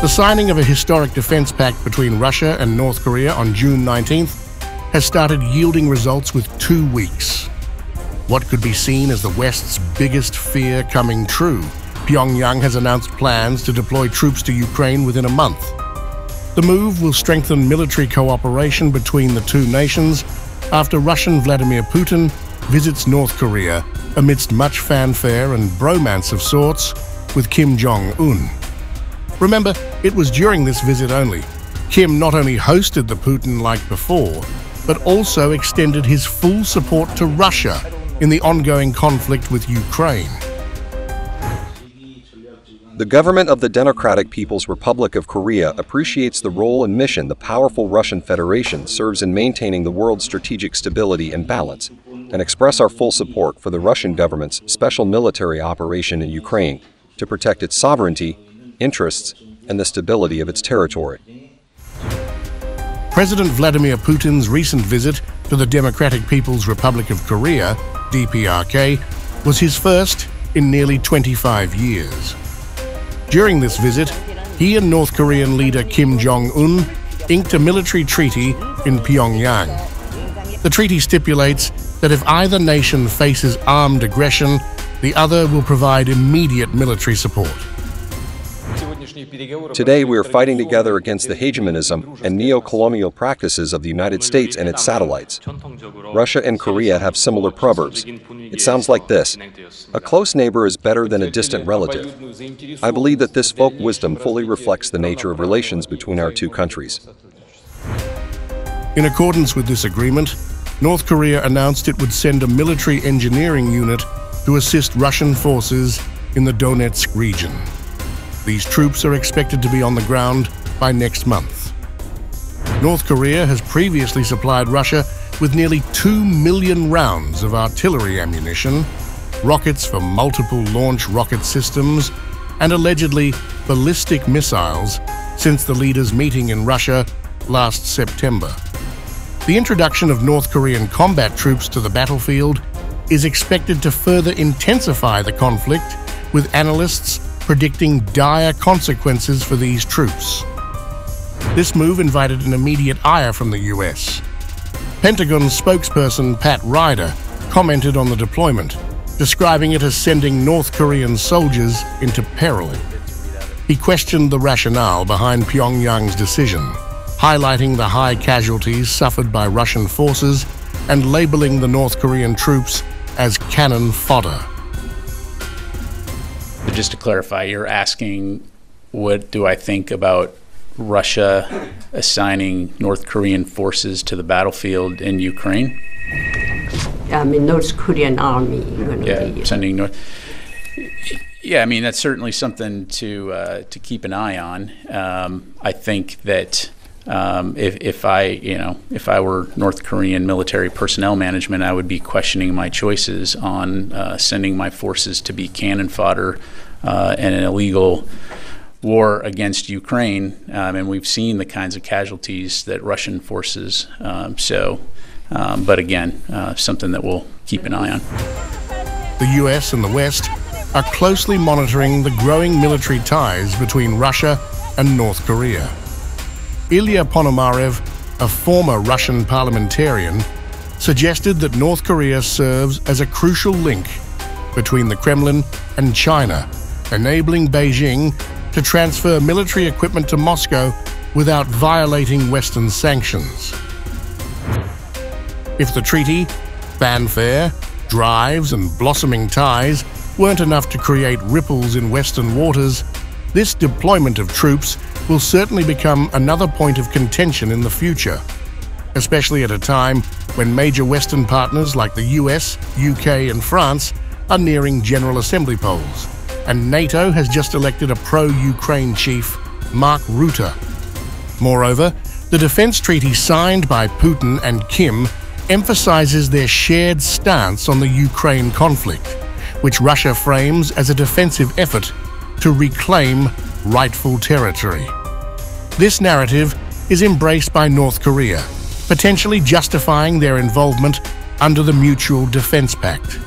signing of a historic defense pact between Russia and North Korea on June 19th has started yielding results with 2 weeks. What could be seen as the West's biggest fear coming true, Pyongyang has announced plans to deploy troops to Ukraine within a month. The move will strengthen military cooperation between the two nations after Russian Vladimir Putin visits North Korea amidst much fanfare and bromance of sorts with Kim Jong-un. Remember, it was during this visit only. Kim not only hosted the Putin like before, but also extended his full support to Russia in the ongoing conflict with Ukraine. The government of the Democratic People's Republic of Korea appreciates the role and mission the powerful Russian Federation serves in maintaining the world's strategic stability and balance, and express our full support for the Russian government's special military operation in Ukraine to protect its sovereignty, interests, and the stability of its territory. President Vladimir Putin's recent visit to the Democratic People's Republic of Korea, DPRK, was his first in nearly 25 years. During this visit, he and North Korean leader Kim Jong-un inked a military treaty in Pyongyang. The treaty stipulates that if either nation faces armed aggression, the other will provide immediate military support. Today we are fighting together against the hegemonism and neo-colonial practices of the United States and its satellites. Russia and Korea have similar proverbs. It sounds like this: a close neighbor is better than a distant relative. I believe that this folk wisdom fully reflects the nature of relations between our two countries. In accordance with this agreement, North Korea announced it would send a military engineering unit to assist Russian forces in the Donetsk region. These troops are expected to be on the ground by next month. North Korea has previously supplied Russia with nearly 2 million rounds of artillery ammunition, rockets for multiple launch rocket systems, and allegedly ballistic missiles since the leaders' meeting in Russia last September. The introduction of North Korean combat troops to the battlefield is expected to further intensify the conflict, with analysts predicting dire consequences for these troops. This move invited an immediate ire from the US. Pentagon spokesperson Pat Ryder commented on the deployment, describing it as sending North Korean soldiers into peril. He questioned the rationale behind Pyongyang's decision, highlighting the high casualties suffered by Russian forces and labeling the North Korean troops as cannon fodder. Just to clarify, you're asking what do I think about Russia assigning North Korean forces to the battlefield in Ukraine? I mean, North Korean army. Sending North. Yeah, I mean, that's certainly something to keep an eye on. I think that if I were North Korean military personnel management, I would be questioning my choices on sending my forces to be cannon fodder in an illegal war against Ukraine, and we've seen the kinds of casualties that Russian forces. But again, something that we'll keep an eye on. The US and the West are closely monitoring the growing military ties between Russia and North Korea. Ilya Ponomarev, a former Russian parliamentarian, suggested that North Korea serves as a crucial link between the Kremlin and China, enabling Beijing to transfer military equipment to Moscow without violating Western sanctions. If the treaty, fanfare, drives, and blossoming ties weren't enough to create ripples in Western waters, this deployment of troops will certainly become another point of contention in the future, especially at a time when major Western partners like the US, UK, and France are nearing General Assembly polls, and NATO has just elected a pro-Ukraine chief, Mark Rutte. Moreover, the defense treaty signed by Putin and Kim emphasizes their shared stance on the Ukraine conflict, which Russia frames as a defensive effort to reclaim rightful territory. This narrative is embraced by North Korea, potentially justifying their involvement under the Mutual Defense Pact.